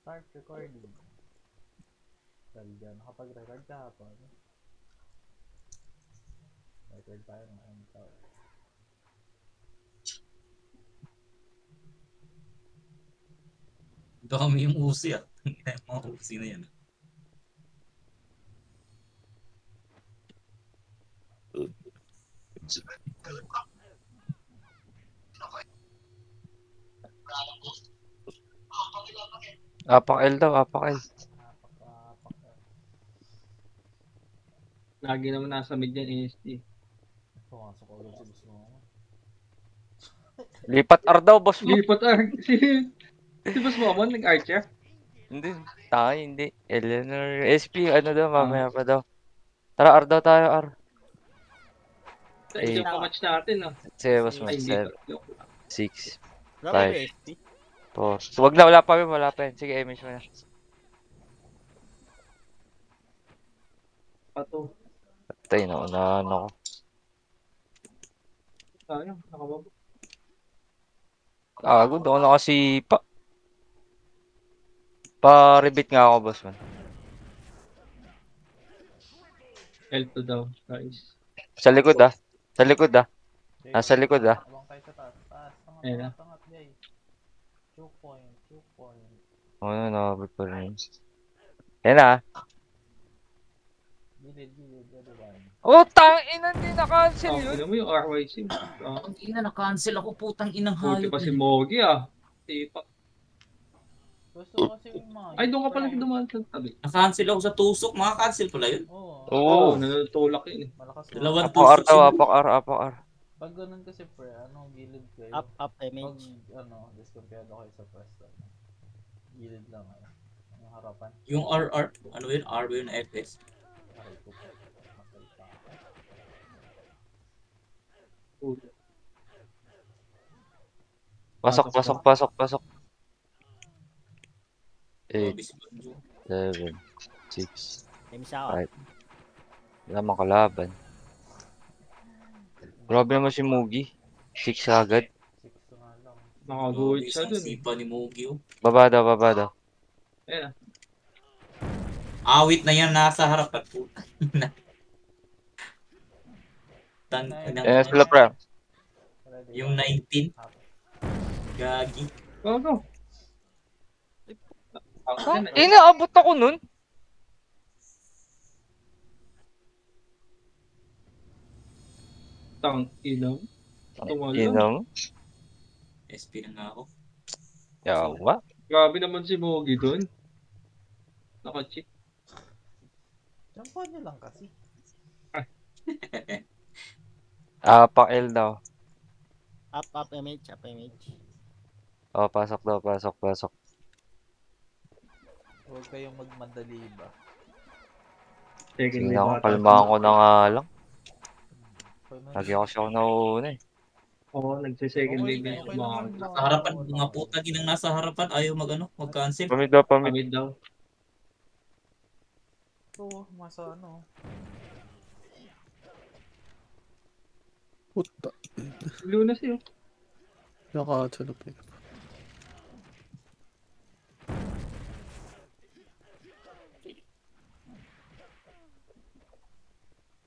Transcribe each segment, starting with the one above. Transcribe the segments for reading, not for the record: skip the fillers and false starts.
Start recording. Dahil dyan, nakapag-record ka hapon. Record tayo ng MTOR. Ito kami yung usi ah. Mga usi na yan. Apak L daw, apak L. Apak. Lagi naman nasa mid yan, ASD. Pumasok agad si Gusto mo. Lipat R daw, boss mo. Lipat si Boss Momon, nag-archer? Hindi, tayo hindi. Eleanor, SP, ano daw, mamaya pa daw. Tara, R daw tayo, R. Hindi Eight. pa match natin, no? Sige, boss mo. Ay, hindi 7, pa. Joke lang. 6, Wala ba 5, SP? 4. Wag na, wala pa yun, wala pa yun. Sige, image mo na. Pato. Patay, naunahan ako. Sayang, nakababa. Agod ako nakasipa. Pa-rebate nga ako, boss man. L2 daw, guys. Sa likod ah. Sa likod ah. Nasa likod ah. Abang tayo sa taas. Ayan na. Tangat, Jay. 2 point. Ano, nakabot pa rin. Yan ah. Gilid, everyone. Oh, tangina, hindi na-cancel yun. Tignan mo yung RYC. Ang ina, na-cancel ako putang inang Buti hayop. pa si Mogi, ah. Tipa. Gusto ko kasi yung mga... Ay, doon ka pala dumaan sa tabi. Na-cancel ako sa tusok. Mga-cancel pala yun. Oo. Oo. Nanutulak yun, eh. Malakas na. Dalawang Apak R tusok daw, sila. apak R, apak R. Pag ganun kasi pre, gilid kayo. Up, Pag, image. discompare kayo sa presto. Gilid lang yung harapan. Yung RR. Ano yun? R ba yun? FS? Aray ko po. Matay pa ako. Pasok. 8, Grabe si Banjo. 7, 6, May isa ako. 5. Wala mang kalaban. Grabe naman si Mugi. 6 agad. 6 to nga lang. Nakaguhit siya Isang dun, eh. sipa ni Mogi oh. Baba daw. Ayan, ah. Awit na yan. Nasa harapan po. Ayan sila pre. Ready, Yung 19. Up. Gagi. Go. Inaabot ako nun. Tang ilaw. Tumalon. Inang. SP na nga ako. Yawa. Grabe naman si Mogi dun. Naka-cheat. Jumpan nyo lang kasi. Apak L daw. Up, image. Oh, pasok daw. Huwag kayong magmadali ba? Second Sige ako, kalmahan ko na nga lang. Pag Lagi ako siya nauna eh. Oo, nagse-second Okay, wave okay yung mga naman ba? Sa harapan. Mga puta ginang nasa harapan. Ayaw mag-cancel. Pamid daw. pamid daw. Ito, masa Puta. Lunas yun. Nakaatulog eh.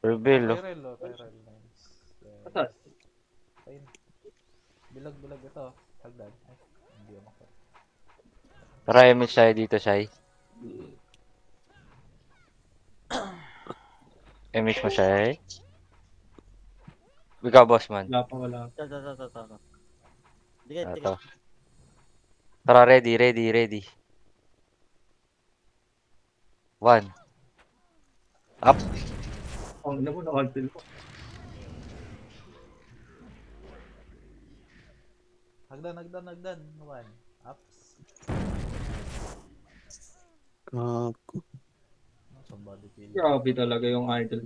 Reveal oh. Tyrell. Nice. Atas. Ayun. Bilag ito. Hagdan. Ay, hindi ako makita. Tara, image tayo dito, Shai. Image mo, Shai. Ikaw, boss man. Wala. Ito. Dikit. Ito. Tara, ready. 1. Up. Ang ina mo, nakancel ko. Hagdan. 1. Ups. Gago. Somebody kill. Grabe talaga yung idol.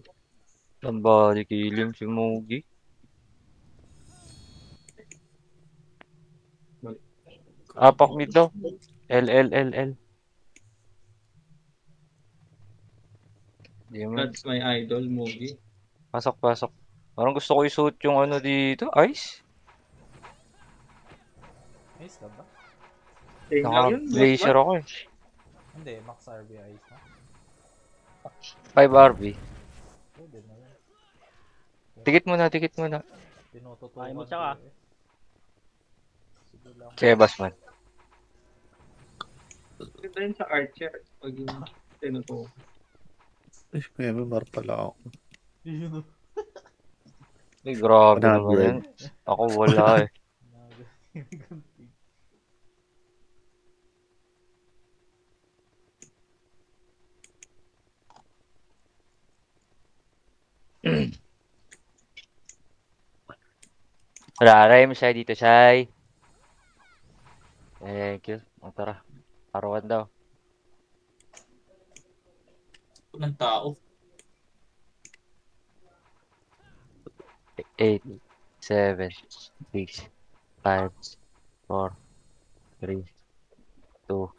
Somebody kill him si Mugi. Apak mid daw. L. Di mo. That's my idol, Mogi. Pasok. Parang gusto ko isuot yung ano dito. Ice. Nice ka ba? Same lang yun. Naka-blazer ako eh. Hindi, max RBIs na. 5 RB. Pwede na yun. Tikit muna. Tinututukan Ay, mo ko tsaka. eh. Sige lang. Sebas man. Ganda yun sa Archer. Pag yung tinuto. Eh, may MMR pala ako. Yun o. Ay, grabe naman 100. yan. Ako wala eh. Raray mo siya dito, Shai. Thank you. O, tara. Arawan daw. Ng tao. 8, 7, 6, 5, 4, 3, 2.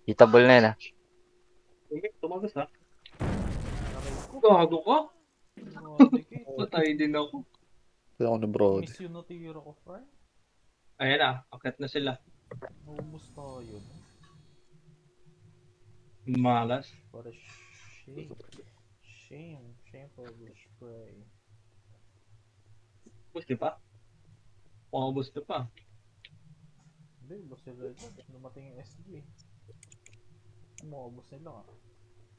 Hitable na yun ah. Tumagas ha. Gago ka. Patay din ako. Kaya ako na Brody. Miss yun na tira ko, friend. Ayan na. Akit na sila. Naubos tayo. No? Malas. What a shame. Shameful spray. Busti pa? Busti pa. Hindi, ubos sila dyan. Dumating yung SG. Ubos nila nga.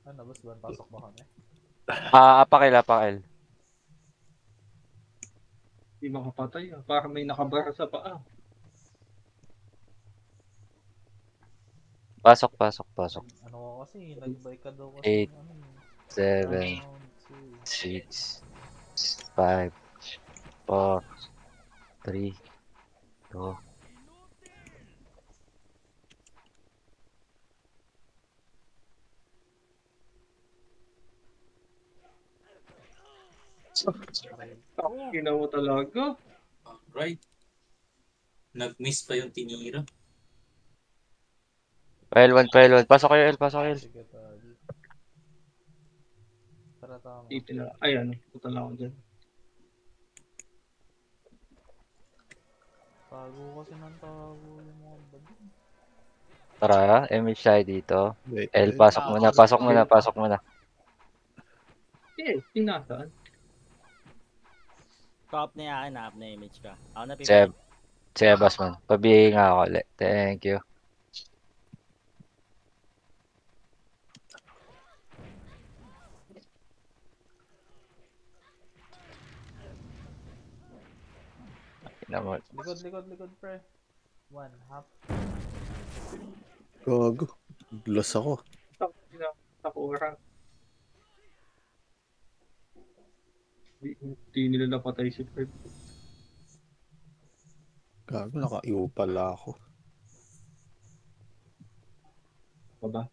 Ano, boss ba? Pasok ba kami? Apakil. Di makapatay ah. Parang may nakabara sa paa. Pasok. Ano ko kasi, nag-buy ka daw kasi. Eight. Ano, 7, round 2. 6, 5, 4, 3, 2. Ginawa talaga. Alright. Nag-miss pa yung tinira. Pile 1. Pasok kayo, El. Sige, tali. Tara tama. Ay ano. Puta lang ako dyan. Tago kasi ng tago yung mga badi. Tara, MH tayo dito. Wait, El, wait. pasok muna. Eh, tinasaan. Top na yan, up na image ka. Ako na Seb. pipili. Sebas man. Pabigay nga ako ulit. Thank you. Naman. Likod, pre. 1 half. Gago. Loss ako. Takura. Hindi nila napatay si Fred. Gago, naka-iwo pala ako. Pa ba?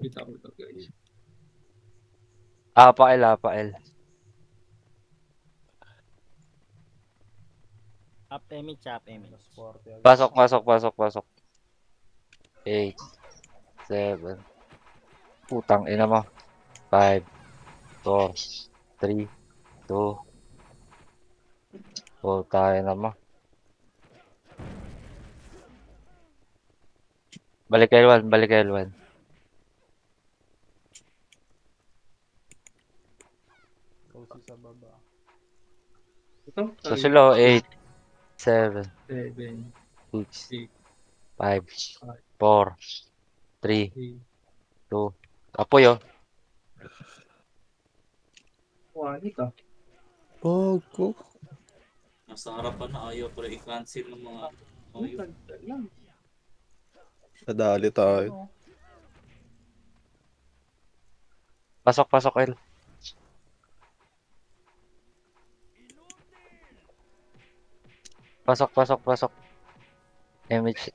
Kita ko ito guys. Apakil. Up image. Minus 40 agad. Pasok. 8, 7. Putang ina mo. 5, 4, 3, 2. Tayo na mo. Balik kayo, L1. Cozy sa baba. Ito? So sila 8, 7, 7, 6, 5, 4, 3, 2. Apoy oh. Wani ka. Gago. Nasa harapan na ayaw pala i-cancel ng mga ayaw. Lang. Nadali tayo. Ano? Pasok, El. Pasok. Image.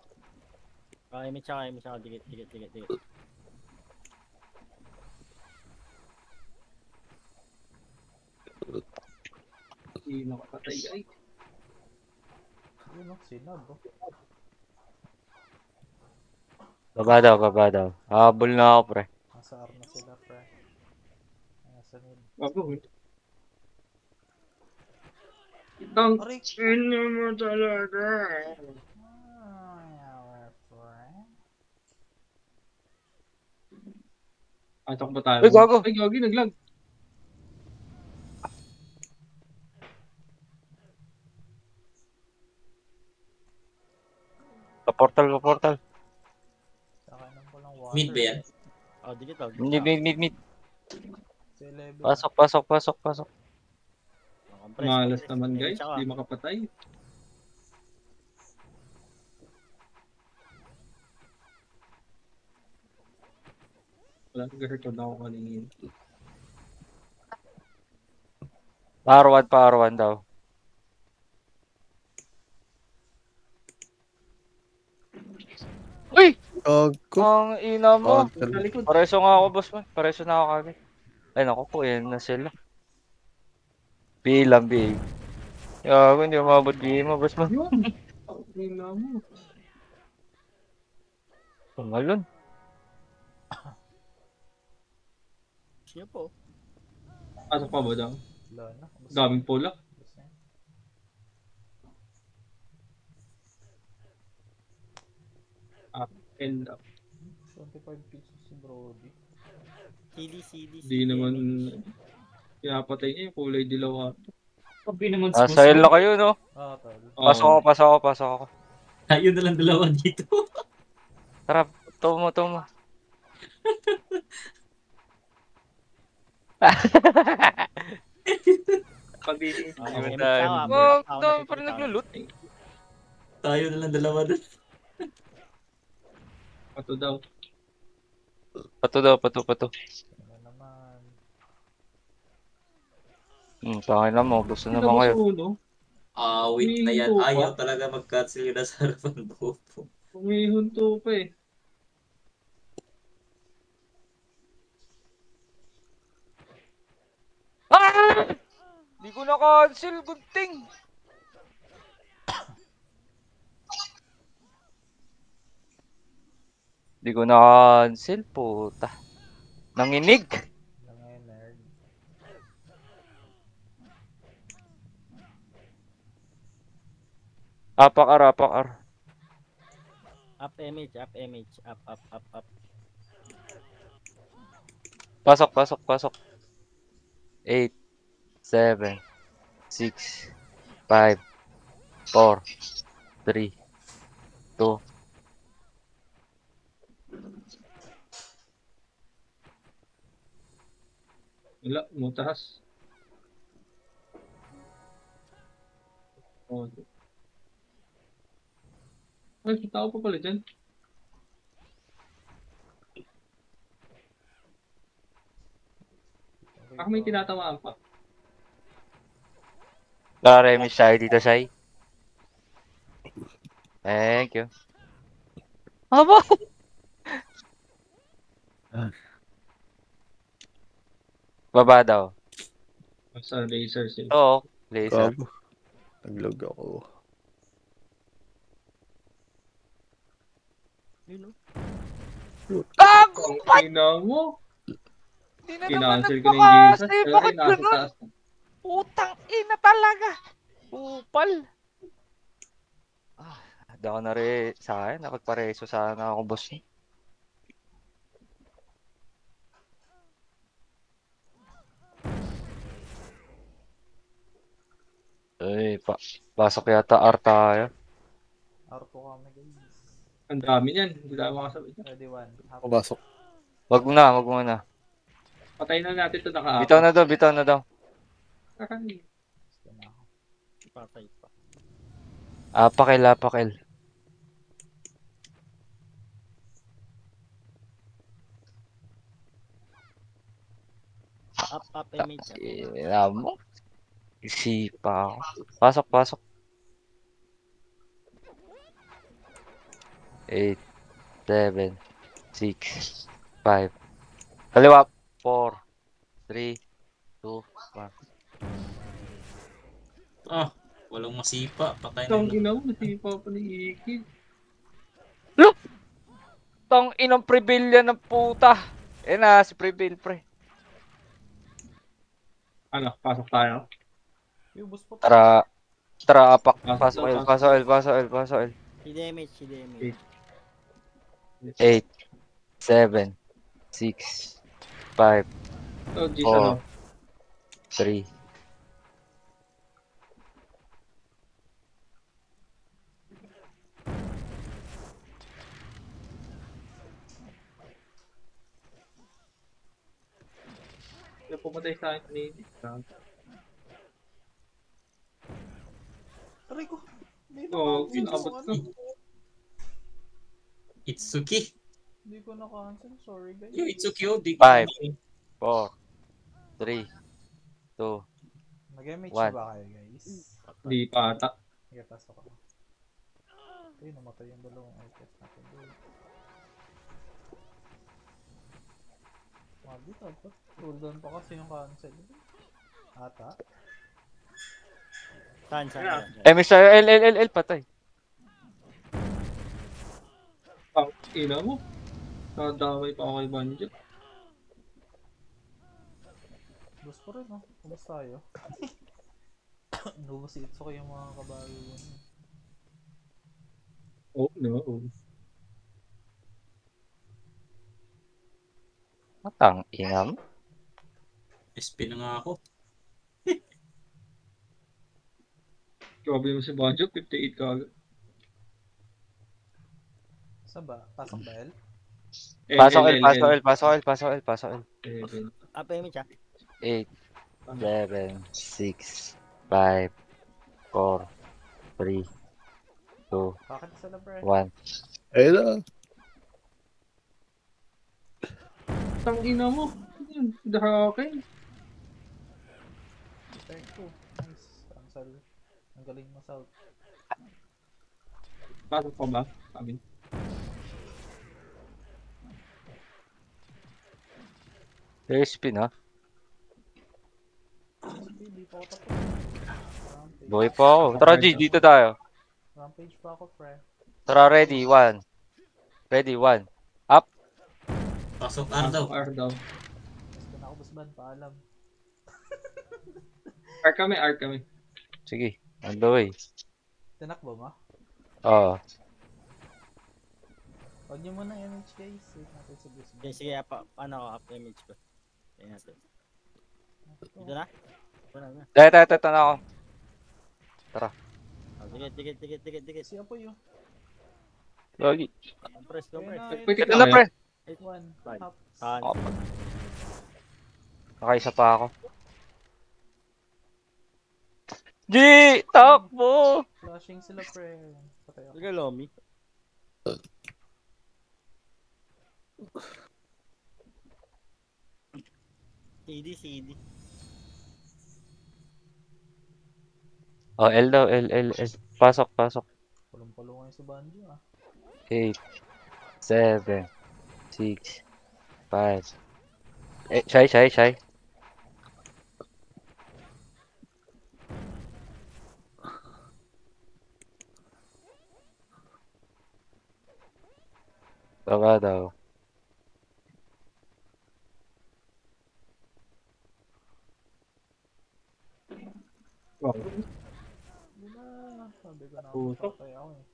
Image ako. Dikit. Hindi nakapatay ay. Yun o, sinab o. Baba daw. Habol na ako, pre. Nasa R na sila, pre. Nasa mid. Bago. Tang, Aray! ina mo talaga. Our friend. Atok ba tayo? Ay, gago. Ay, gagi, naglag. Portal, portal. Kakainin ko lang water. Mid ba yan? Oh, dikit oh. Mid. Sa 11. Pasok. Malas naman May guys, mitsa ka. di makapatay. Wala nag-record ako kanina. Power 1 daw. Uy! Gago. Ang ina mo. Sa Portal. likod. Pareso nga ako, boss man. Pareso na ako kagad. Ay, naku po, yan na sila. Bilang, B. Yago, hindi umabot B mo, boss man. Yun. Ina mo. Pangalon. Siya po. Pasok pa ba daw? Wala na. Daming pula. Basta yan. End up. 25 pieces si Brody. CD. Di naman pinapatay niya yung kulay dilaw. Sabi naman Nasa L na kayo, no? Ah, tol. Oo. Pasok ako. Tayo na lang dalawa dito. Tara, tumo. Pag-ibig. Oh, Hindi may mo tayo. mitsa ka. Wag, dami pa rin naglulot. Tayo na lang dalawa dun. Pato daw. Pato. Ano naman. Tangin na mo. Gusto Hindi naman mo kayo. suno. Wait na yan. Humihinto pa. Ayaw talaga mag-cancel yun sa harapan Bobo. Humihunto pa eh. Ah! Di ko na-cancel, gunting. Di ko na-cancel, puta. Nanginig. Lang ngayon, nerd. Apakar. Up image. Up. Pasok. 8, 7, 6, 5, 4, 3, 2. Wala, mutaas. Oh. Ay, may tao pa pala dyan. Okay, Baka may tinatamaan pa. Remix tayo dito, Sai. Thank you. Aba! Baba daw. Sa laser sila. Oo, laser. Gago. Naglag ako. Yun oh. Gago! Ang ina mo. Hindi na naman Kinancel ko na yung Jesus. nagpakasi. Pero Bakit nasa ganun? taas. Putang ina talaga. Upal. Hindi ako sa akin. Nakagpareso sana ako, boss. Ay, pasok yata R tayo. Arto kami, guys. Ang dami niyan. Hindi tayo makasabit. Ready, one. Pumasok. Wag mo na. Patay na natin ito naka-up. Bitaw na daw. Kakain. Gusto na ako. Patay pa. Apakil. Up image. Ina mo. Isipa ako. Pasok. 8, 7, 6, 5. Kaliwa. 4, 3, 2, 1. Walang masipa. Patay na Ang yun. ina mo. Nasipa pa ni Iki. Tang inang Prebill ng puta. Na, si Prebill, pre. Ano? Pasok tayo. Yung bus po. Tara. Tara, apak. Pasok Pasok L, daw, pasok L, pasok L, pasok L. Si damage, si damage. 8, 7, 6, 5, Oh, G's ano? 3. Yung pumatay sa akin kanina. Aray ko. Hindi Oo, naka-cancel inabot yung ko. ano. Itsuki. Hindi ko naka-cancel. Sorry guys. Yung Itsuki, oh, di ko Five. na- 4, 3, 2, Nag-MH One. ba kayo guys? Di pa ata. Sige, pasok ako. Ay, namatay yung dalawang items natin. Dito. Cooldown pa kasi yung cancel. Ata. Saan, saan, Yeah. saan? MSR, L, patay. Ang ina mo. Nadamay pa ako kay Banjo. Bus pa rin, no? Kumusta tayo? Nubos si Itsuki yung mga kabayo. Oh, no. Matang inam. SP na nga ako. Grabe mo si Banjo, 58 ka agad. Saan ba? Pasok ba, L? Pasok L, pasok L, pasok L, pasok L, pasok L. Up damage ah. 8, 7, 6, 5, 4, 3, 2, Bakit sila, pre? 1. Ayun na. Tang ina mo. Dahake. Thank you. Nice. Cancel. Ang galing mo, South. Pasok pa ba? Sabi. There's spin, ha? Hindi pa ako tapos. Rampage. Buhay pa ako. Tara, G, dito tayo. Rampage pa ako, pre. Tara, ready, 1. Ready, 1. Up. Pasok R daw. R daw. Gusto na ako, Busban. Paalam. R kami, R kami. Sige, on the way. Tinakbo mo? Oo. Huwag niyo muna MH, guys. Wait natin si Busban. Okay, sige, up damage ko. Tingnan natin. Dito na? Ito na. Ito na ako. Oh, dikit. Si Apoy, oh. Lagi. Compress. Pwede Ito na, pre. 8-1. Five. Half. Saan? Nakaisa pa ako. G! Takbo! Flashing sila, pre. Patay ako. Sige, Lomi. CD. Oh, L daw, L. Pasok. Pulong-pulong ngayon si Banjo, ah. 8, 7, 6, 5. Shy. Baba daw. Wow. Hindi na. Sabi ko na Puto. patay ako, eh.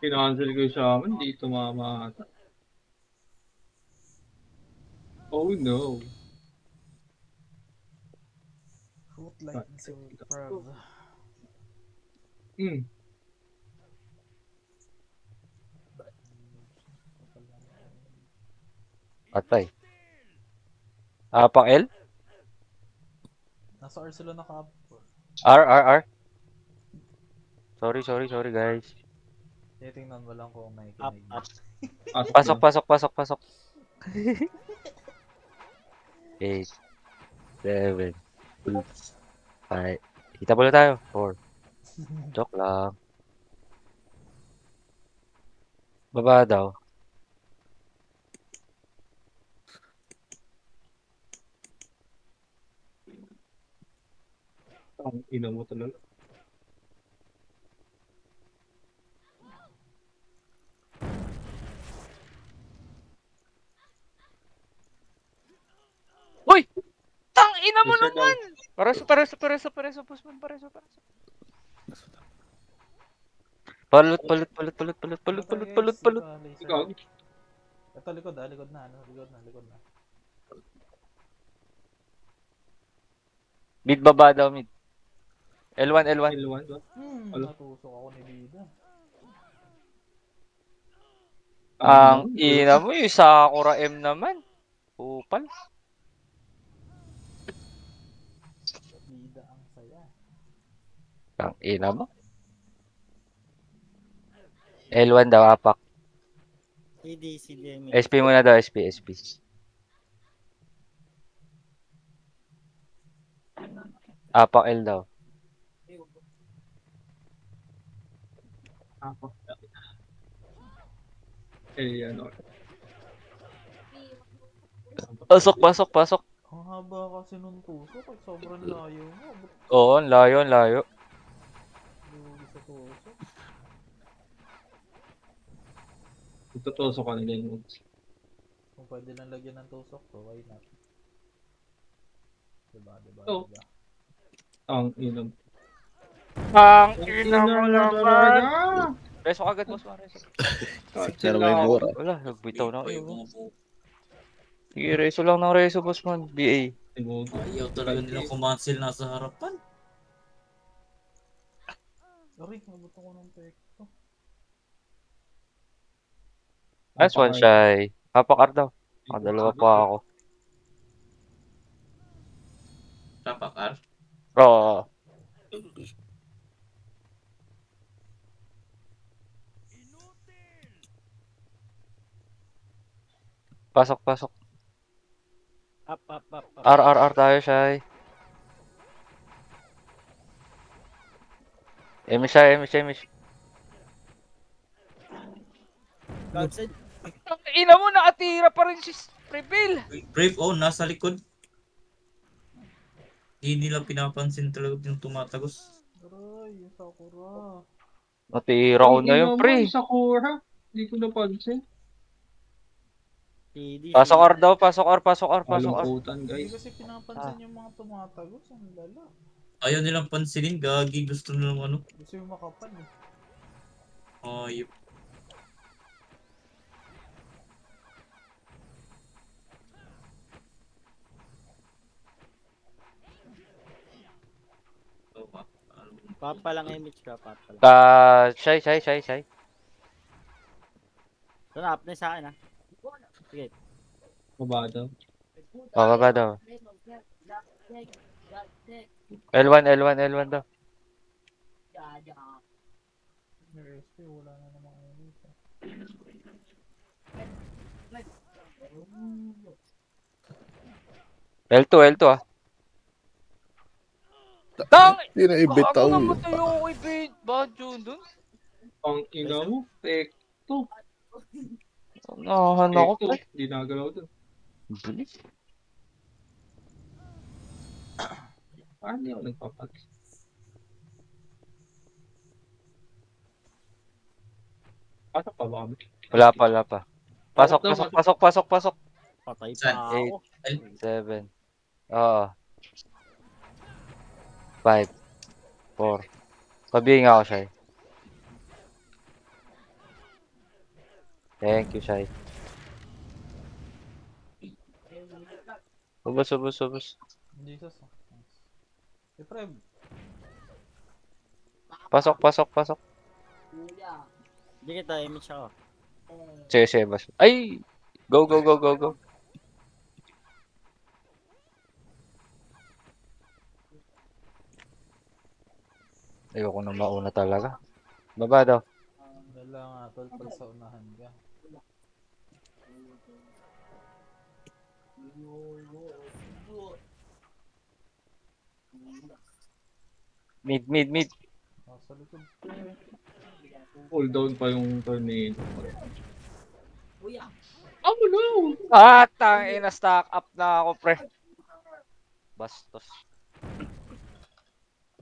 Kinancel ko yung shaman, di tumama ata. Oh no. Fruit light and so proud. Hmm. Patay. Pang L? Nasa R sila naka-up. R. Sorry guys. Titingnan mo lang kung Up. nakikinig. Pasok. 8, 7, 6, 5. Kita pala tayo. 4. Joke lang. Baba daw. Ang ina mo talaga. Uy! Tang ina mo Yes, sir, naman! Pareso, Busman, pareso. Palot. Ikaw. Ito, likod na. Likod na. Mid baba daw, mid. L1. L1 ba? Alo. Natusok ako ni Bida. Ang ina mo, yung Sakura M naman. Upal. Bida ang saya. Ang ina mo. L1 daw, apak. CD, mid. SP muna daw, SP. Apak L daw. Ako. Ano. Pasok. Ang haba kasi nung tusok at sobrang layo mo. Oo, ang layo. Lugi sa tusok. Tutusok ka nila yung moves. Kung pwede lang lagyan ng tusok to, why not? Diba? Oh. Ang ina mo. Ang ina mo naman. Reso agad, boss. Reso. Pero may mura. Wala, nagbitaw na Ay, kayo. mga po. Sige, reso lang ng reso, boss man. BA. Ayaw talaga nilang kumancel nasa harapan. Sorry, nabot ako ng pekto. Nice one, Shy. Hapak daw. Dalawa pa ako. Tapak R. Oo. Pasok. Up. R tayo, Shy. Emish. Cancel. Ang ina mo, nakatira pa rin si Reveal. Brave, nasa likod. Hindi nila pinapansin talaga yung tumatagos. Aray, yung Sakura. Natira ko na yun, pre. Sakura. Hindi ko napansin. CD. Pasok R daw, pasok R. Malungkutan, Hindi guys. kasi pinapansin yung mga tumatagos. Ang lala. Ayaw nilang pansinin, gagi. Gusto nilang ano. Gusto yung makapal eh. Ayop. Papa lang image ka, papa lang. Shy. Doon, up na sa akin, ha. Sige. Mabada. Bababa daw. L1 daw. May SP, wala na namang ulit. L2 ah. Tang! Hindi na ibitaw Ano eh. namatay yung kay Badjo dun? Ang ina mo. Pekto. Nahan ako, pre. Hindi nagalaw dun. Bilis. Parang hindi ako nagpapansin. Pasok pa ba kami? Wala pa. Pasok. Patay Saan? pa ako. 7. Oo. 5. 4. Pabigyan ako, Shy. Thank you, Shy. Ubus. Jesus. Nice. Eh, Preb. Pasok. Hindi kita, image ako. Sige, boss. Ay! Go. Ayoko na mauna talaga. Baba daw. Wala nga, tol, pag sa unahan ka. Mid. Nasa likod ko eh. Pull down pa yung tornado. Tangina, stock up na ako, pre. Bastos.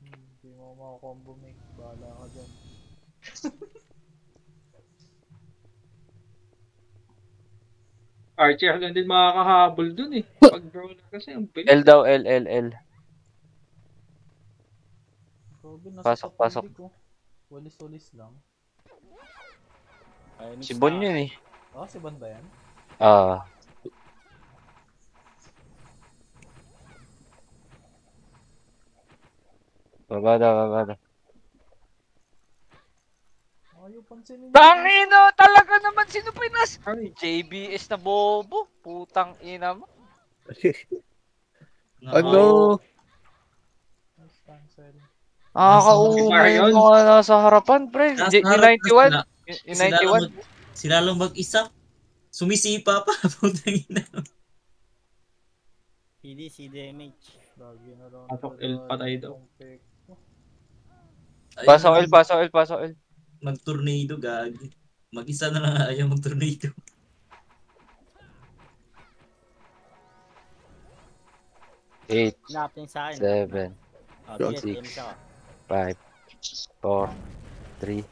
Hindi mo makakombo, Mick. Bahala ka dyan. Archie hanggang din makakahabol dun eh. Pag draw na kasi ang bilis. L daw, L. Grabe, nasa Pasok, top pasok. hindi ko. Walis-walis lang. Ay, Si Bon yun eh. Oh, si Ban ba yan? Ah. Baba daw. Ayaw pansinin Tangina! Talaga naman sino pinas? Ay, JBS na bobo. Putang ina mo. Ano? Nice cancel. Nakakaumay yung mga nasa harapan, pre. Nasa Yung harap na 91? sila. Yung Sila lang 91? mag, sila lang mag-isa. Sumisipa pa. Putang ina. PD, CDMH. Lagi na lang. Pasok L, patay daw. Pasok L. Mag-tornado, gagi. Mag-isa na lang ayaw mag-tornado. Eight, Hinapin sa akin. 7, Oh, Go. sige, TM siya. 5, 4, 3.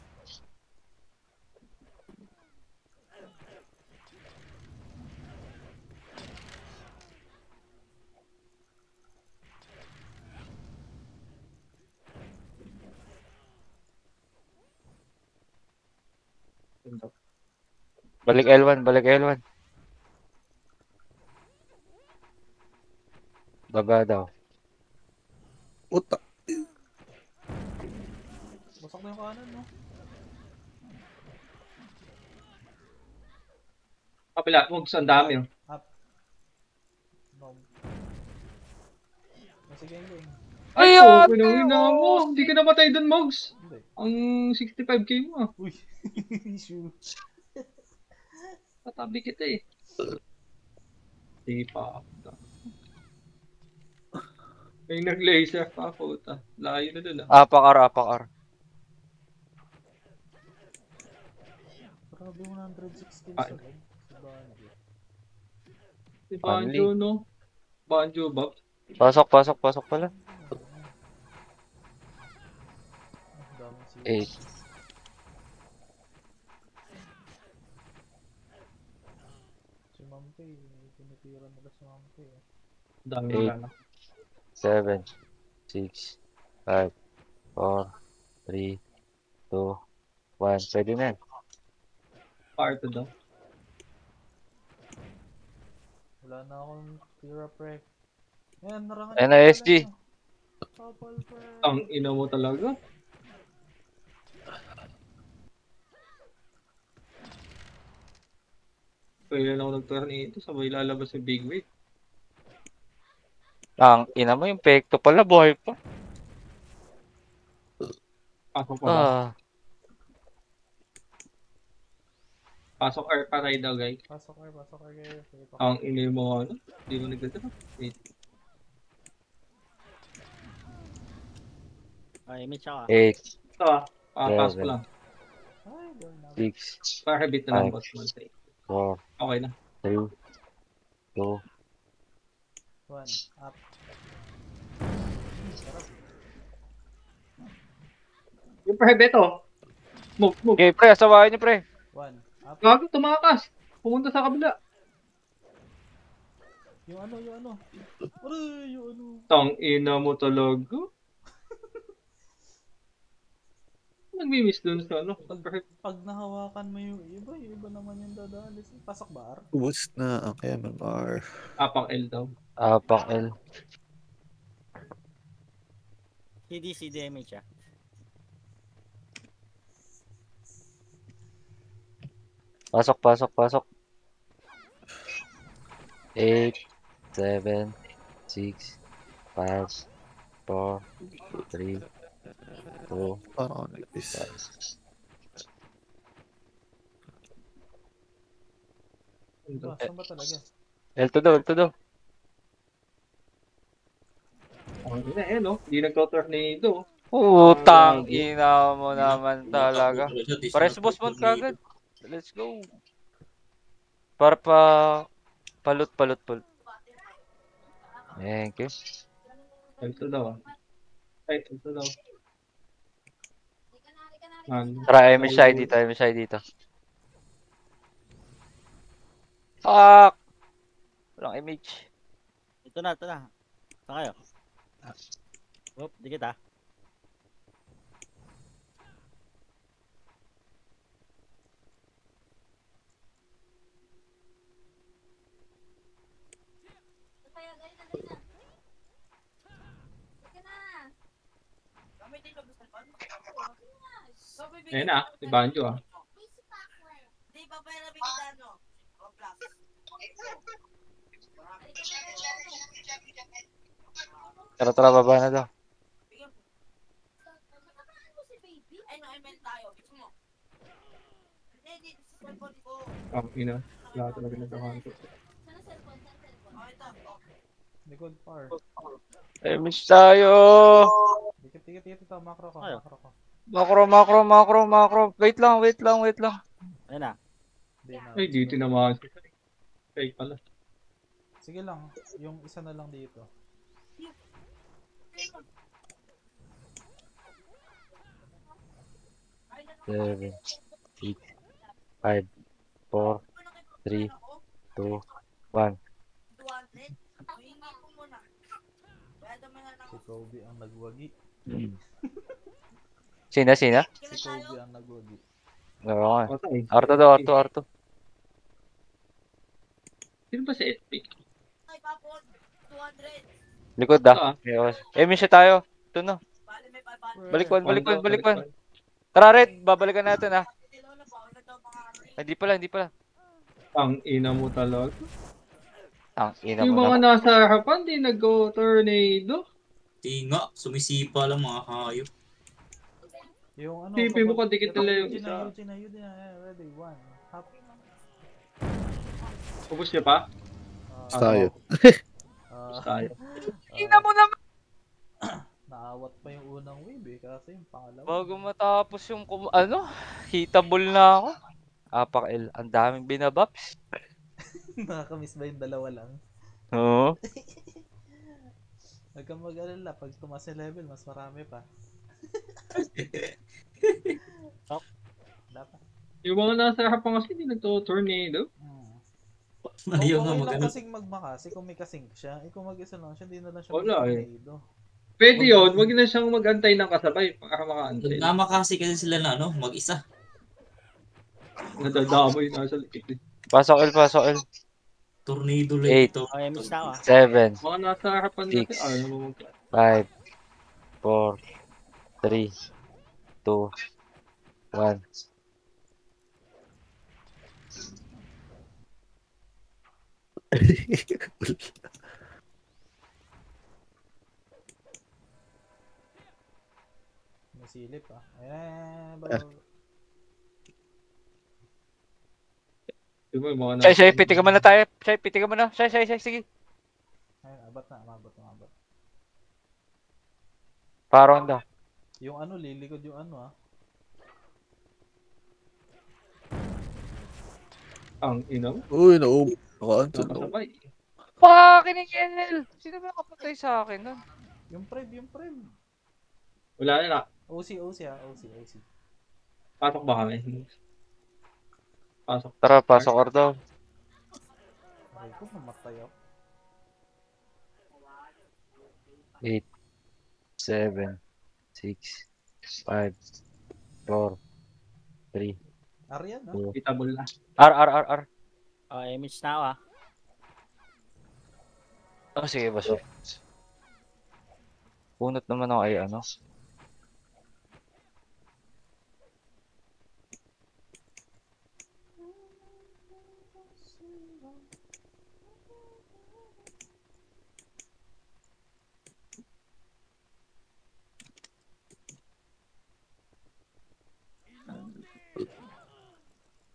Balik L1. Baba daw. Puta. Basak na yung kanan, no? kapila, huwag sa dami. Oh. Up. No. Sige, game. Ay, Ay, pinangina mo. Hindi ka namatay dun, Mogs. Hindi. Ang 65k mo ah. Uy. Issue. Tatabi kita eh. Di pa. May nag-laser pa ako. Layo na dun ah. Apak-ar. Grabe 106 kills Ay. agad. Si Banjo. Si Banjo, no? Banjo, Bob. Pasok pala. Ang daming si 8. Si Mampay. Tinitira nila si Mampay. Dami Eight. na lang. 7, 6, 5, 4, 3, 2, 1. Pwede na yan. Parto daw. Wala na akong tira pre. Yan, narangan. NISG. Couple pre. Ang ina mo talaga. Kaya lang ako nag-turn ito. Sabay lalabas yung big wave. Ang ina mo yung pekto pala, buhay pa. Pasok pa ba? Ah, Pasok R pa tayo daw, guys. Pasok kayo. Sige pa. Ang ina mo ano? Hindi mo nagdadala. Wait. Ay, image ako. 8, Ito ah. Papasok Seven. lang. Ay, gawin na. 6, Para habit na lang Five. boss mo. 4, Okay na. 3, 2. 1. Up. Sarap. Yung private oh. Move. Okay, pre, asawain niyo, pre. 1. Up. Gago, tumakas. Pumunta sa kabila. Yung ano. Aray, yung ano. Tang ina mo talaga. Nagmi-miss dun sa ano. Pag nahawakan mo yung iba naman yung dadalis. Pasok ba? Boost na ang MMR. Apang L daw. Apak L. PD, CDMH ah. Pasok. 8, 7, 6, 5, 4, 3, 2, Parang ako nag-miss. 1. Saan ba talaga? L2 daw. Ang ina eh no. Hindi nagto-tornado. Utang ina mo naman talaga. Pares boss mo kagad. Let's go. Para palut. Thank you. Ito daw. Ay, ito daw. Man. Tara, MSI dito. Fuck! Walang image. Ito na. Saan kayo? Oop, dikit ah. Ayun na, si Banjo ah. Tara, tara, baba na daw. Ang ina. Wala talaga nagkakanto. Likod par. Miss tayo! Dikit, dikit, dikit ito. Macro ko, Ayaw. macro ko. Macro. Wait lang. Ayun na. Hindi na. Ay, dito naman. Fake pala. Sige lang, yung isa na lang dito. Seven, 8, 5, 4, 3, 2, 1. Si Kobe ang nagwagi. Sina? Si Kobe ang nagwagi. Oo nga. Patay. Arto daw, Arto. Sino ba si SP? Likod Ito ah. ah. Miss tayo. Ito na. Balikwan. Tara, Red. Babalikan natin ah. Hindi pala. Ang ina mo talaga. Ang ina Yung mo mga naman. nasa harapan, di nag-tornado. Di nga, sumisipa lang mga hayop. Yung ano, Sipin mo ka, dikit nila yung Eugene isa. na. Ready, one. Hop. Ubus niya pa? Basta tayo. Ubus tayo. Ina mo naman. Naawat pa yung unang wave kasi yung pangalawa. Bago matapos yung hitable na ako. Apak-el. Ang daming binabaps. Nakakamiss ba yung dalawa lang? Oo. Huwag kang mag-alala, pag tumas yung level, mas marami pa. Dapat. Yung mga nasa harapan kasi, di nagto-tornado. Ayaw nga Okay lang magano. kasing magmakas, kung may kasing siya. Kung mag-isa lang siya, hindi na lang siya Wala mag-tornado. Pwede yun, wag na siyang mag-antay ng kasabay para makaantay. Namakasi kasi sila na mag-isa. Nadadamo yung nasa likit. Pasok El. Tornado lang 8, ito. Okay, miss na ako. 7, Mga nasa harapan kasi, Six. ayaw mo 5, 4, 3, 2, 1. May silip ah. Bro. Di ba yung mga nasa... Shay, pitigan mo na tayo. Pitigan mo na. Shay, sige. Ayun, abot na, umabot. Parang daw. Yung ano, lilikod yung ano ah. Ang ina mo. Uy, nakaanto na. Nakasabay. Fucking hell! Sino ba nakapatay sa akin nun? Yung prime. Wala na. OC ah, OC. Pasok ba kami? Pasok. Tara, pasok Ardo. Ay ko, mamatay ako. 8, 7, 6, 5, 4, 3, Arian ah. 2. Kitable na. R. Okay, miss na ako ah. Oh, sige, boss. Punot naman ako ay ano.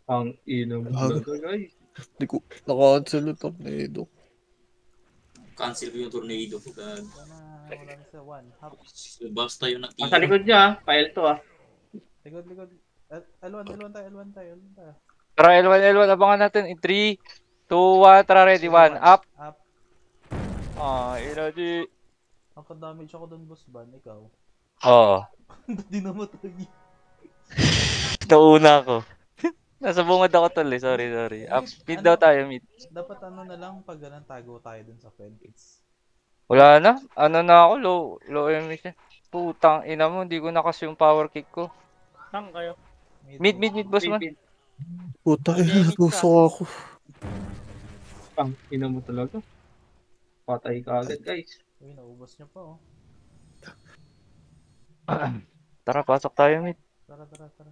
Ang ina mo talaga, guys. Hindi ko naka-cancel yung tornado. Cancel ko yung tornado ko. God. Wala na sa one. Hop. Basta yung Ang sa natira. likod niya, file to ah. Likod. L1 tayo. Tara, L1, abangan natin. In 3, 2, 1, tara, ready, 1, up. Up. Energy. Nakadamage ako doon, boss ban. Ikaw. Oo. Hindi namatay. Nauna ako. Nasa bungad ako tol eh. Sorry. Up, mid daw tayo, mid. Dapat ano na lang pag ganun tago tayo dun sa fence. Wala na. Ano na ako, low MS na. Putang ina mo, hindi ko nakas yung power kick ko. Tang kayo. Mid, boss man. Puta, Okay, natusok ako. Ang ina mo talaga. Patay ka agad, guys. Uy, naubos niyo pa oh. Tara, pasok tayo, mid. Tara, tara, tara.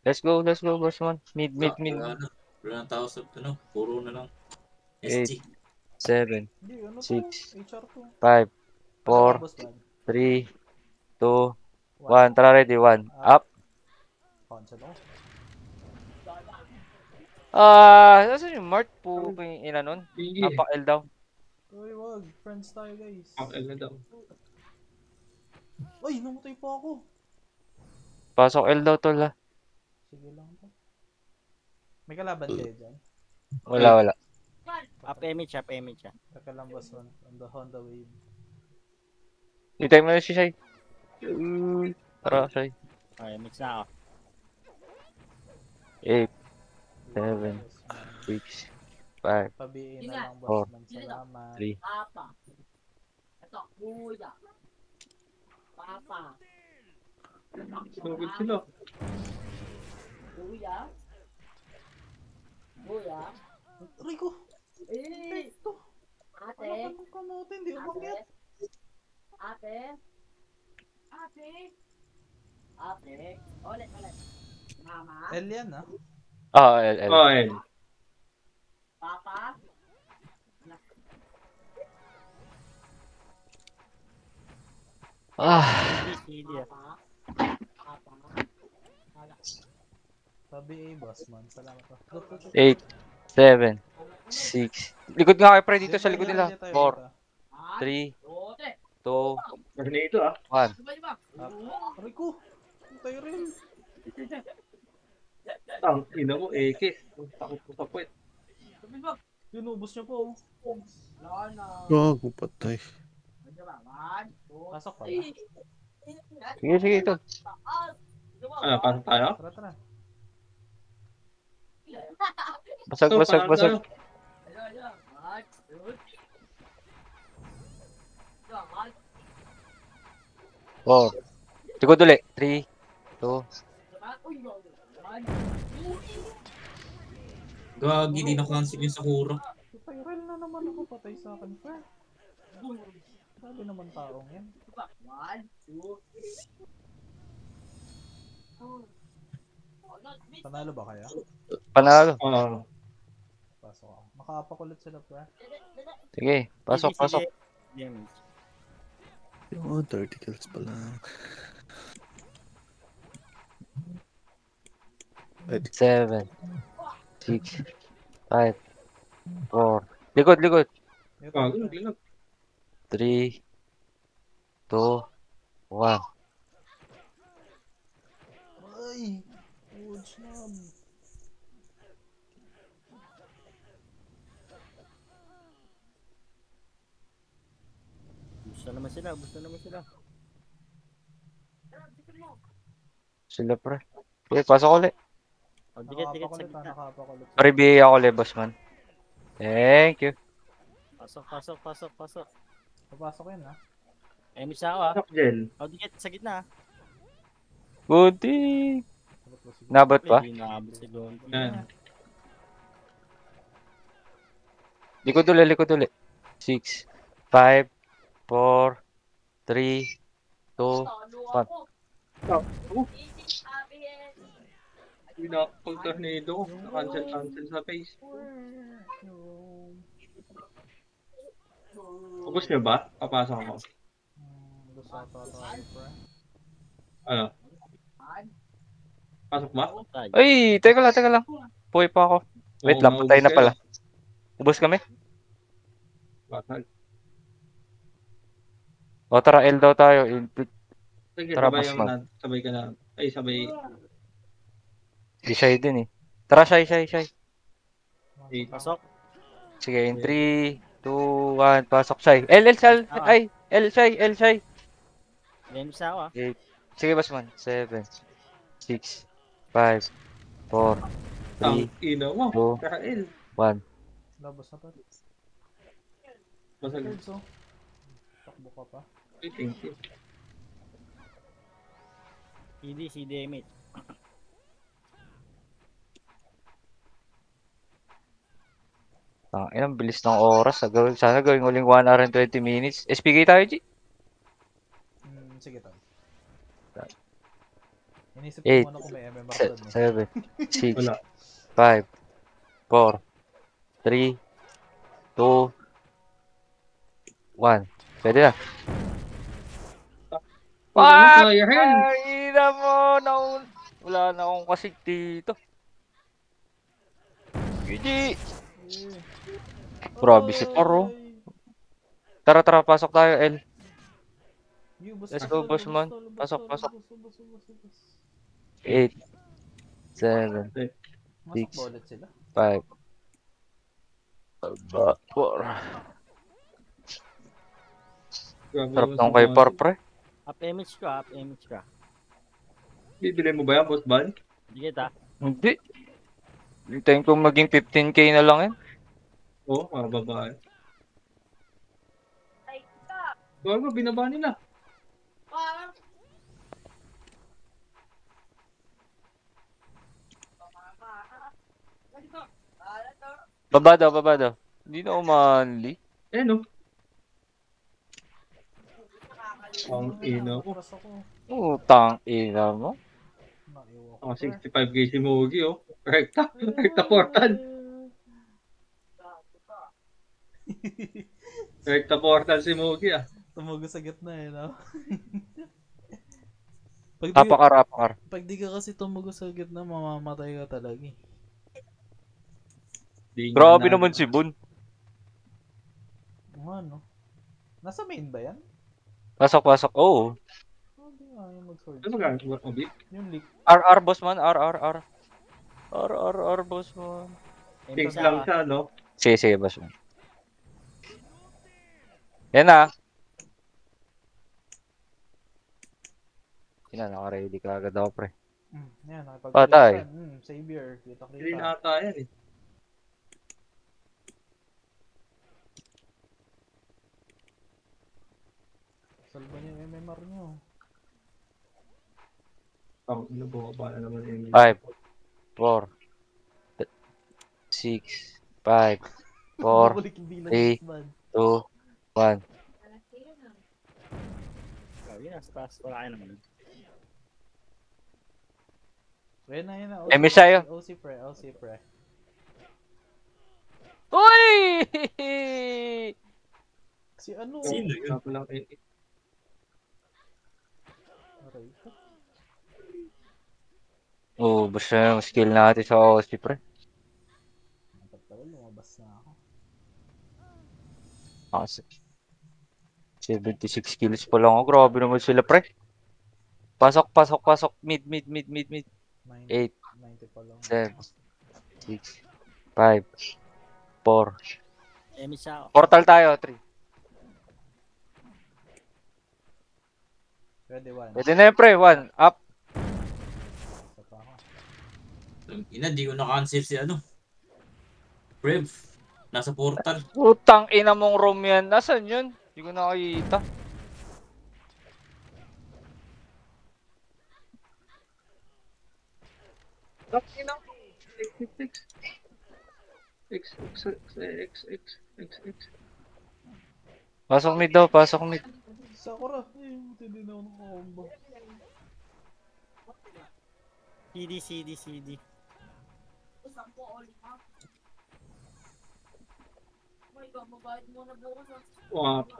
Let's go, bossman. Mid. Wala na. Wala na tao sa ano. Puro na lang. Eight. SG. 7, Hindi, ano to? 6, HR2. 5, 4, Boss man. 3, 2, 1. Tara, ready, 1. Up. Cancel ako. Nasaan yung Mart po yung ina nun? Sige. Napak-L daw. Uy, wag. Friends tayo, guys. Okay na daw. Uy, namatay pa ako. Pasok L daw, tol, ha. Sige lang to. May kalaban kayo dyan? Wala. Up image, ah. Taka lang, boss man. On the Honda Wave. Itay mo na si Shai. Tara, Shai. Okay, mix na ako. 8, 7, 6, 5, Pabiin na lang, boss man. Salamat. 3. Sugod sila. Aray ko! Ito! Ano ka kamote? Hindi umakyat. L yan, ah. L. Oh, ayun. CD, ah. Sabi boss man. Salamat pa. 8, 7, 6. Likod nga kayo, pre, dito sa likod nila. 4, 3, 2, Tornado ah. 1. Aray ko! Tayo rin. Tang, ina mo, Ekis. Ang takot ko sa puwet. Yun, ubos niyo po. Gago, patay. Pasok pa ba? Sige, ito. Ano, pasok tayo? Tara, tara. Basag. Pasok tayo. 4. Likod ulit. 3, 2. Gagi, di na-cancel yung Sakura. Viral na naman ako. Patay sa akin, pa. Sabi naman taong yan. Panalo ba kaya? Panalo. Oo. Pasok ako. Makapakulit sila, pa. Sige, pasok. Damage. Yung 30 kills pa lang. 7, 6, 5, 4. Likod. Gago, naglinag. 3, 2, 1. Ay! Wood snob. Boost na naman sila. Sila, pre. Okay, pasok ulit. Oh, dikit sa Nakapakulit, gitna. nakapakulit. Paribiya ako ulit, boss man. Thank you. Pasok. Papasok yun, ha? Image na ako, ah. Pasok, Jen. Oh, dikit sa gitna, ah. Goody. Sagot ko sige. Nabot pa? Hindi naabot si Gonti. Ayan. Likod ulit. 6, 5, 4, 3, 2, 1. Pinapag-tornado ko. Cancel sa face. Ubus niyo ba? Papasok ako. Gusto ata tayo, pre. Ano? Pasok ba? Tay. Ay, teka lang. Puwi pa ako. Wait Oo lang, nga, patay na ubus pala. Ubus kami? Bakal. O tara, L daw tayo. Sige, Tara, sabay boss, yung sabay ka na. Ay, sabay. Di Shai din eh. Tara, Shai. Pasok. Sige, in 3, 2, 1, pasok, Shai. L, Shai. L, Shai. Image na ako, ah. Sige, boss man. 7, 6, 5, 4, Ang 3, ina mo. 2, Kail. 1. Labas na pa. Basag. Third, so. Takbo ka pa. Ay, thank you. CD image. Ang bilis ng oras. Sana gawing uling 1 hour and 20 minutes. SPK tayo, G. Sige tol. Inisip ko 8, muna kung may MMR doon eh. 7, 6, Wala. 5, 4, 3, 2, 1. Pwede na. What? Kaya hen. Ay, na mo. Wala na akong kasig dito. GG. Grabe si Paro. Tara, pasok tayo, L. Let's go, boss man. Pasok. 8, 7, Masok ba ulit sila? 5, 4. Grabe Sarap naman nung si kay Boss. Par, pre. Up image ka, up image ka. Bibili mo ba yan, Boss Ban? Hindi kita. Hindi. Hintayin kong maging 15k na lang yan. Oo, mga babae. Gago, binaba nila. Baba daw. Hindi na umanli. Eh, no? Ang ina ko. Oras ako. Utang ina mo. Naiwan ko. Ang 65k si Mogi, oh. Rekta portal. Rekta portal si Mogi, ah. Tumugo sa gitna eh, no? pag, di, Rapakar. pag di ka kasi tumugo sa gitna, mamamatay ka talaga eh. Di Grabe nga naman si Boon. Ano? Nasa main ba yan? Pasok. Oo. Hindi nga yung mag-sword. Ano ba gagawin mo, Big? Yung leak. RR boss man. RR boss man. Kings lang siya, no? Sige boss man. Yan na. Naka-ready ka agad ako, pre. Yan, Patay. nakipag-ulitan. Savior. Hindi Kita-kita. na ata yan, eh. Salba niyo yung MMR niyo. Ang ino, bumaba na naman yung... 5, 4, 6, 5, 4, Bumalik yung bilang three. ng man. 2, 1. Grabe, nasa taas. Wala kayo naman. Yan na. MS sa'yo. OC pre. Uy! Si ano? Sino yun? Wala pa lang, eh. Aray ko. Basta yung skill natin sa OC, pre. Napatagal, lumabas na ako. Kasi 76 kills pa lang ako. Grabe naman sila, pre. Pasok. Mid. 90, 8, 90 pa lang. 7, 6, 5, 4. Image ako. Portal tayo, 3. Ready, one. Pwede na yun, pre. 1. Up. Isa pa ako. Di ko na-cancel si ano. Brev. Nasa portal. Utang ina mong room yan. Nasaan yun? Hindi ko nakakita. Ina. X. Pasok mid daw. Sakura. Ay, hindi na ako nakakombo. CD.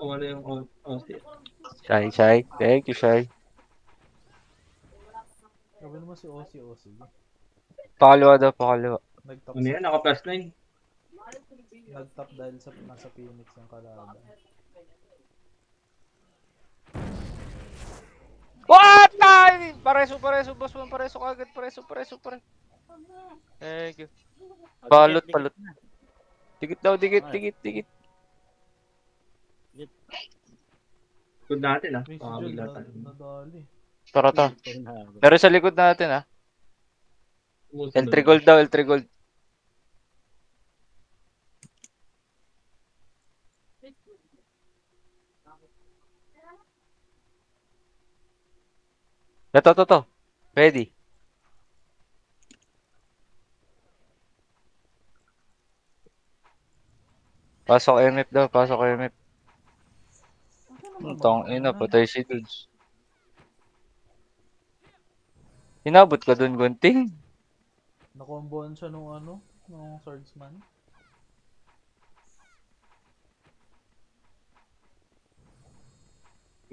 Wala yung... Shy. Thank you, Shy. Grabe naman si OC. Pakaliwa daw. Nag-top Ano yan? Naka plus 9. Nag-top dahil sa nasa Phoenix yung kalaban. What? Ay! Pareso, boss man. Pareso kagad. Pareso. Thank you. Balot. Dikit daw. Good natin, ah. May si Baka Jun bigla tayo. nadali. Tara. Meron sa likod natin, ha. L3 gold daw. Ito. Ready. Pasok MF daw, pasok MF. Ano naman Tang ina, mag-ano? patay si Dudes. Inabot ka dun, Gunting? Nakombohan siya nung ano, nung swordsman.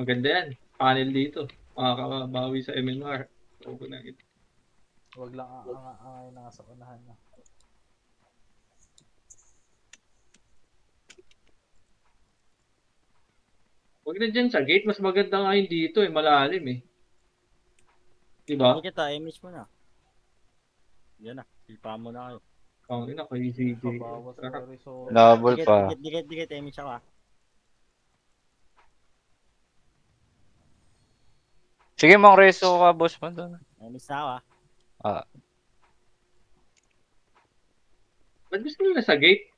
Maganda yan. Panel dito. Makakabawi sa MMR. Okay na ito. Wag lang ang nasa unahan na. Huwag na dyan sa gate. Mas maganda nga yun dito eh. Malalim eh. Diba? Hindi kita, image mo na. Yan na, silpa mo na kayo. Ang ina kay CJ. Pabawas Sarap. ko Rizzo. Nabol Dikit, pa. dikit, image ako ah. Sige, mang reso ka, boss mo doon. Image na ako ah. Ah, Ba't gusto nyo na sa gate?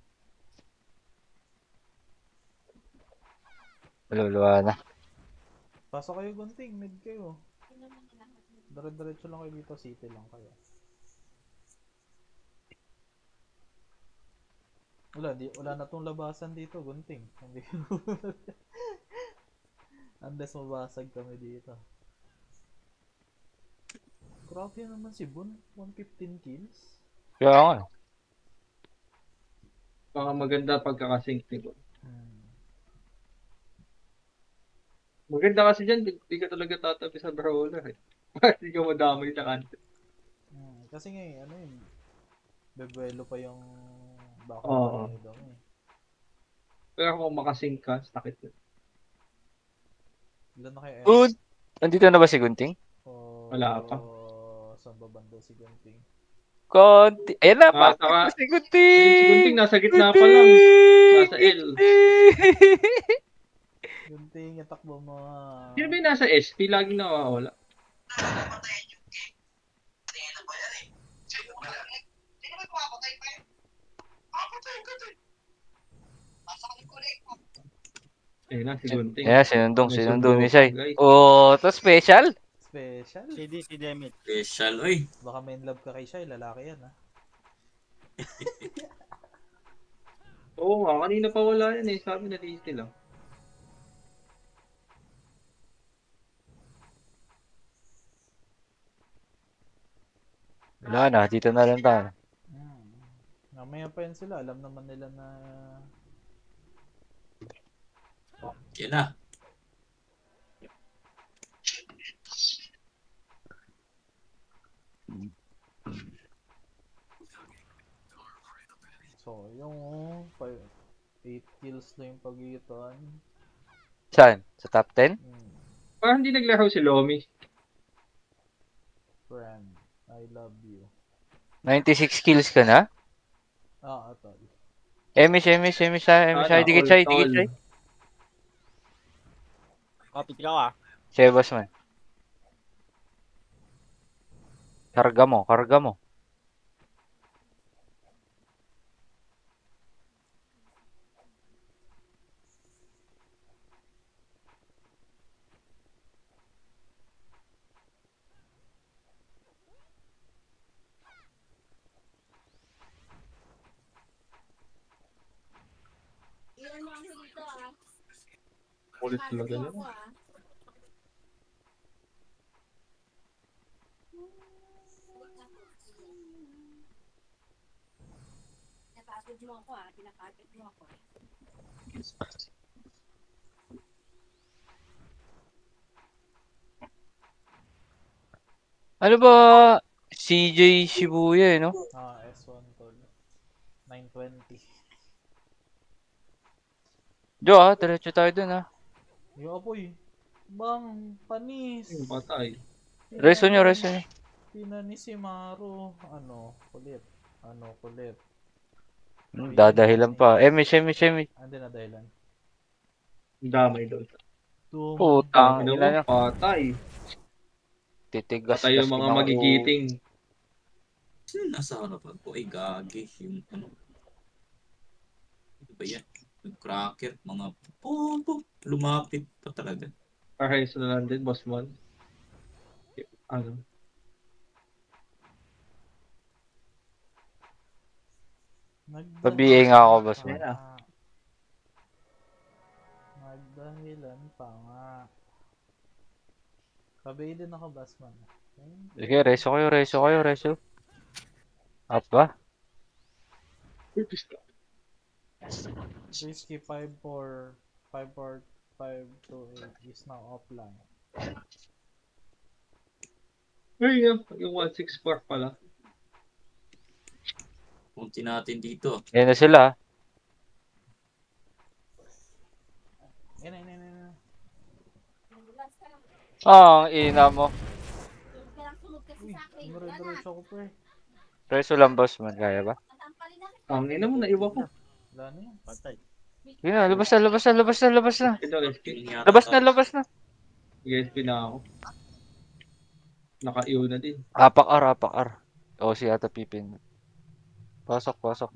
maluluwa na. Pasok kayo gunting, mid kayo. Dire-diretso lang kayo dito, city lang kayo. Wala na tong labasan dito, gunting. Hindi. Unless mabasag kami dito. Grabe naman si Bun, 115 kills. Kaya nga. Baka maganda pagkakasync ni Bon. Maganda kasi dyan, di ka talaga tatabi sa brawler eh. Hindi ka madamay sa kante. Kasi nga ano yun, bebuelo pa yung baka Oo. daw eh. Pero kung makasync ka, sakit yun. Ilan na kayo Good. Nandito na ba si Gunting? Wala pa. Saan ba banda si Gunting? Konti. Ayan na, Ah, bakit saka- na si Gunting? Ayun, si Gunting nasa gitna pa lang. Nasa L. Gunting, itakbo mo. Sino ba yung nasa SP? Laging nawawala. Ayun na, si Gunting. Ayan, sinundong May ni sundo Shai. pa, guys. Oh, to special. Special. Si Demit. Special, oy. Baka may love ka kay Shai, lalaki yan ha. Oo nga, kanina pa wala yan eh. Sabi na easy lang. Wala na, dito na lang tayo. Mamaya pa yan sila, alam naman nila na Yan na. so yung 8 kills na yung pagitan. Saan? Sa top 10? Parang hindi naglaro si Lomi. Friend, I love you. 96 kills ka na? Atol. Shai, dikit Shai. Kapit ka ah. Sige, boss man. Karga mo. Ulit talaga na. Napagod mo ako pinapagod mo ako. Ano ba? CJ Shibuya no? S1 tol. 920. Diretso tayo dun Yung apoy. Bang, panis. Yung patay. Reso nyo. Pinanis si Maru. Kulit. Kulit. Dadahilan pa. Emish. Andi na dahilan. Ang damay daw. Putang Ano ina nyo. mo? Patay. Titigas Patay yung mga magigiting. Sino nasa harapan ko? Ay, gagi. Yung ano. Ano ba yan? Yung cracker. Mga lumapit pa talaga. Parehas na lang din, boss man. Ano? Pabiye nga ako, boss man. Yan Dahilan pa nga. Kabay din ako, Basman. Sige, reso kayo, reso kayo, reso. Up ba? Risky 5-4, 5-4, 5-2-8 is now offline. Ay, yung 164 pala. Punti natin dito. Yan na sila. Yan, yan, yan, yan. Ah, ang ina mo. Kailang sunod kasi Uy, sa akin. Wala na. dumire-diretso ako pa eh. Reso lang, boss man. Kaya ba? Matampalin na. Ang ina mo, naiwan ko. Wala na yan. Patay. Yun na, labas na, labas na, labas na, labas na. Ito, SP. Labas na, labas na. SP na ako. Naka-IO na din. Apak-ar, apak-ar. O, si ata pipin. Pasok, pasok.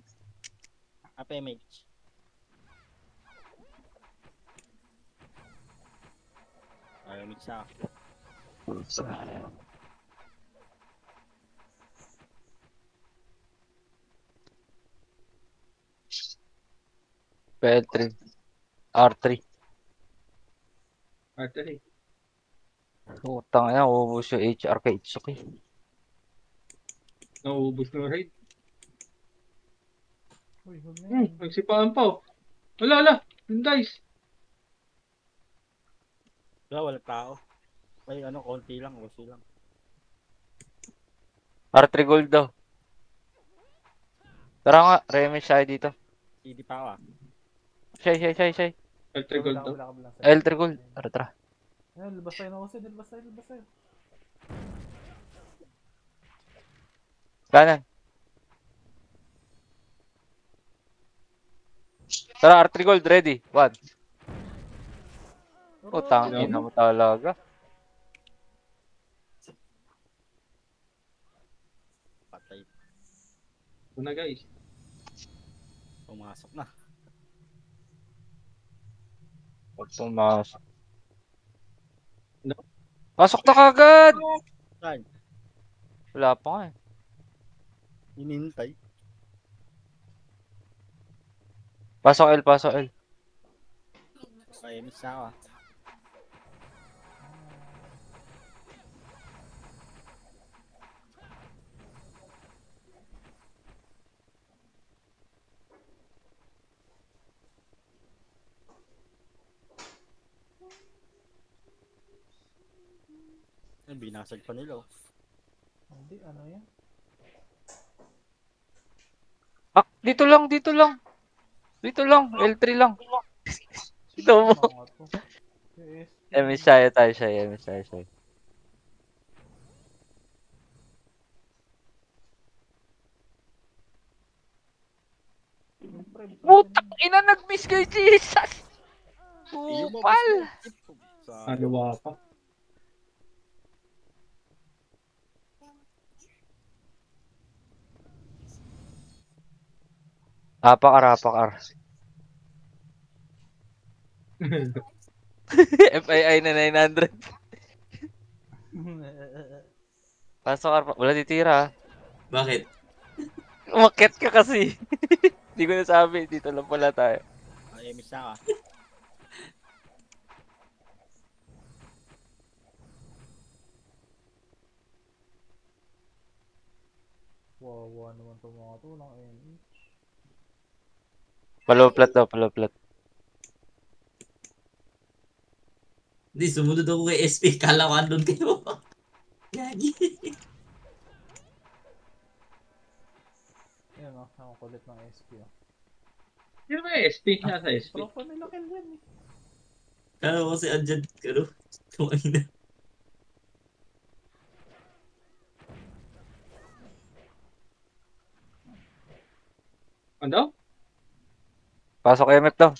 APMH. Ayaw mix ako. PL3. R3. Artery. Utang na, ubus yung HR kay Itsuki. Nauubos ng raid. Uy, huwag na yan. Nagsipaan pa oh. Wala. Yung dice. Wala tao. Ay, ano, konti lang, konti lang. R3 gold daw. Tara nga, remix tayo dito. CD pa ako ah. Shy. Alter gold to. Wala ka lang. L3 gold. Tara. Ayun, labas tayo na ako sa'yo. Labas tayo. Kanan. Tara, R3 gold, ready. 1. Utang, ina mo talaga. Patay. Ito na guys. Pumasok na. Huwag pumasok. No. Pasok na kagad! Saan? Wala pa nga eh. Inintay. Pasok L, pasok L. Ayaw mix ako ah. Ay, binasag pa nila oh. Hindi, ano yan? Ah, dito lang. L3 lang. Ito mo. Mga to. Yes. MS tayo siya. Siyempre, Putak ina, nag-miss kay Jesus! Iyo mo, Upal! Sa Kaliwa pa. Apakar. FII na 900. Pasok ar, wala titira. Bakit? Umakyat ka kasi. Hindi ko nasabi, dito lang pala tayo. ayaw mix ako ah. Wawa naman itong mga to ng NH. Paloplat daw, paloplat. Hindi, sumunod ako kay SP. Kala ko andun kayo. Gagi. Yan o, ang kulit ng SP o. Sino ba yung SP? Nasa SP. Tropa nila Kelvin eh. Kala ko kasi andyan. Pero, tumangin na. Ano? Pasok MF daw.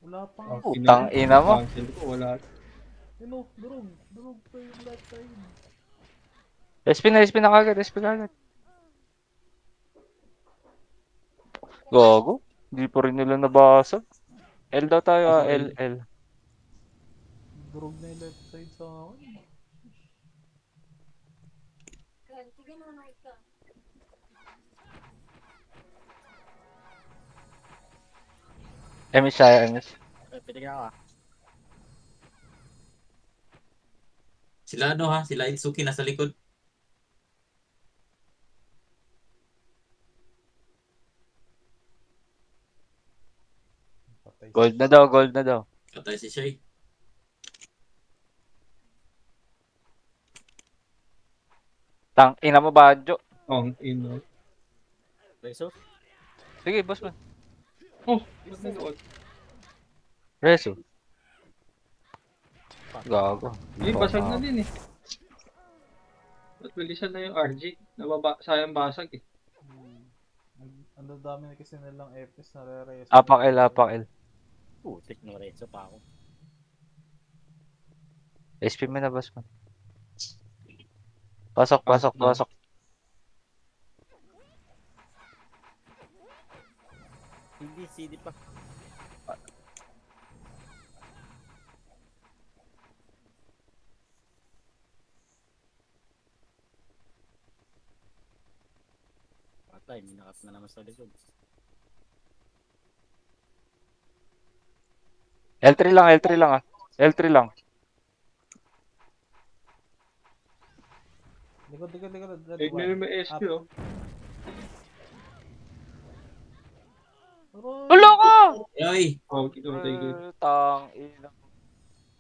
Wala pa nga. Utang ina mo. Cancel ko, wala. Yun o, durog pa yung left side. SP na kagad. Gago. Hindi pa rin nila nabasag. L daw tayo, L. Durog na yung left side sa akin. Sige mo na ito. MS tayo, MS. Pitig ako ah. Sila ano ha? Sila Itsuki nasa likod. Patay Gold si na daw, gold na daw. Patay si Shay. Tang, ina mo, Banjo. Ang ino. Reso? Sige, boss man. Oh, ba't nanood? Reso. Gago. Eh, basag na din eh. Ba't bilisan na yung RG? Sayang basag eh. Ang dami na kasi nilang FS na re-reso. Apak L, apak L. Putik no Reso pa ako. SP mo na, boss man. Pasok, pasok, pasok. Hindi, CD pa. Patay, minakat na naman sa likod. L3 lang, L3 lang ah. L3 lang. Likod. Red Eh, one. meron may SP oh. Aroy! Ulo ko! Yoy! Oh, kinamatay ko. Tang, ina.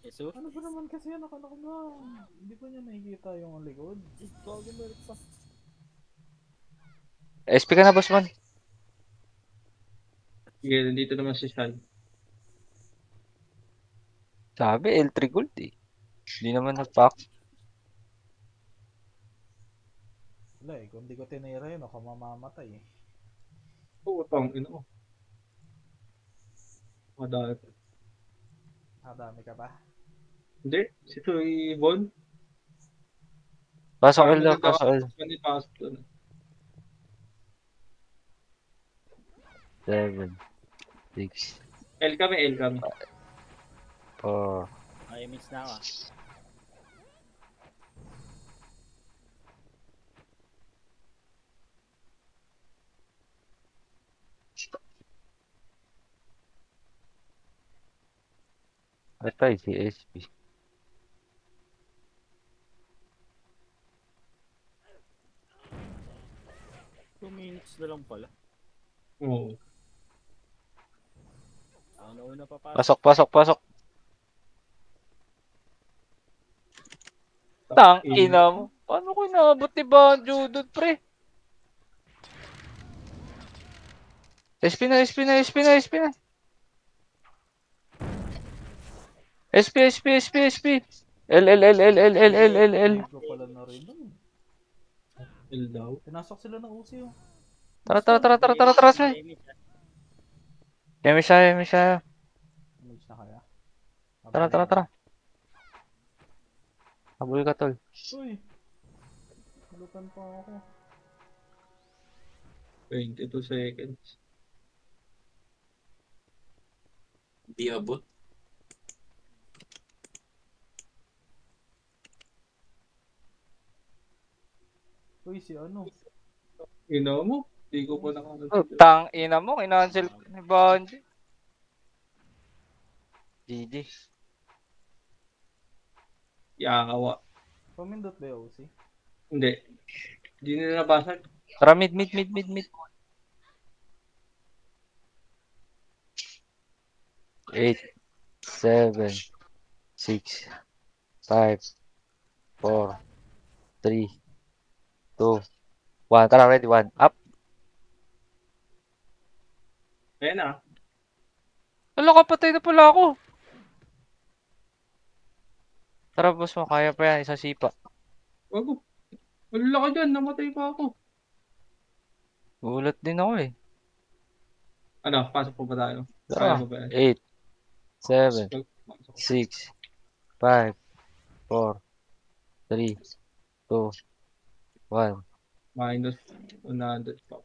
Reso? Ano ba naman kasi yan? Akala ko ba? Hindi ko niya nakikita yung likod. Gago meron pa. SP ka na, boss man. Sige, nandito naman si Shan. Sabi, L3 gold eh. Hindi naman nag-pack. Wala eh, kung di ko tinira yun, ako mamamatay eh. Oo, tang ino. Madami. Dami ka ba? Hindi, si Toy Von. Pasok L daw, pasok L. Pasok doon. 7, 6, L kami. 4. Ay, miss na ako ah. Patay si SP. 2 minutes na lang pala. Oo. Ako na una papasok. Pasok, pasok, pasok. Tang, ina mo. Paano ko inaabot ni Banjo doon, pre? SP na. SP. L. Hindi ko pala na rin nun. L daw. Pinasok sila ng Uzi oh. Tara. Sme. Yemi siya. Image na kaya? Tara. Habol ka, tol. Uy! Malutan pa ako. 22 seconds. Di abot. Uy, si ano? Ino mo? Hindi ko pa nakakita. Tang, ina mo. Ina-cancel ni Banjo. GG. Yakawa. Pamindot ba yung Uzi? Hindi. Hindi nila nabasag. Tara, mid. 8, 7, 6, 5, 4, 3, 2, 1. Tara, ready, 1. Up. Ayan na. Wala ka, patay na pala ako. Tara, boss mo. Kaya pa yan. Isa sipa. Wag ko. Wala ka dyan. Namatay pa ako. Gulat din ako eh. Ano? Pasok pa ba tayo? Tara. Kaya mo ba yan? 8, 7, Pasok. 6, 5, 4, 3, 2, 1. Minus 100 pa.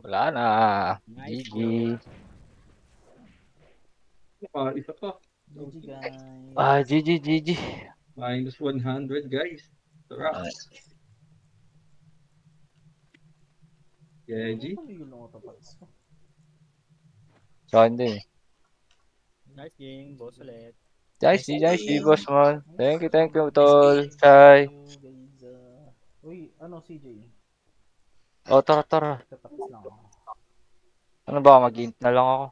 Wala na. Nice. GG. Isa pa. GG guys. GG. Minus 100 guys. Tara. GG. Paligil lang ako tapatis ko. Sa akin din eh. Nice game, boss ulit. Nice, boss man. Thank you, tol. Chai. Guys, uy, ano CJ? Oh, tara. Tatapos lang ako. Ano ba, mag-int na lang ako.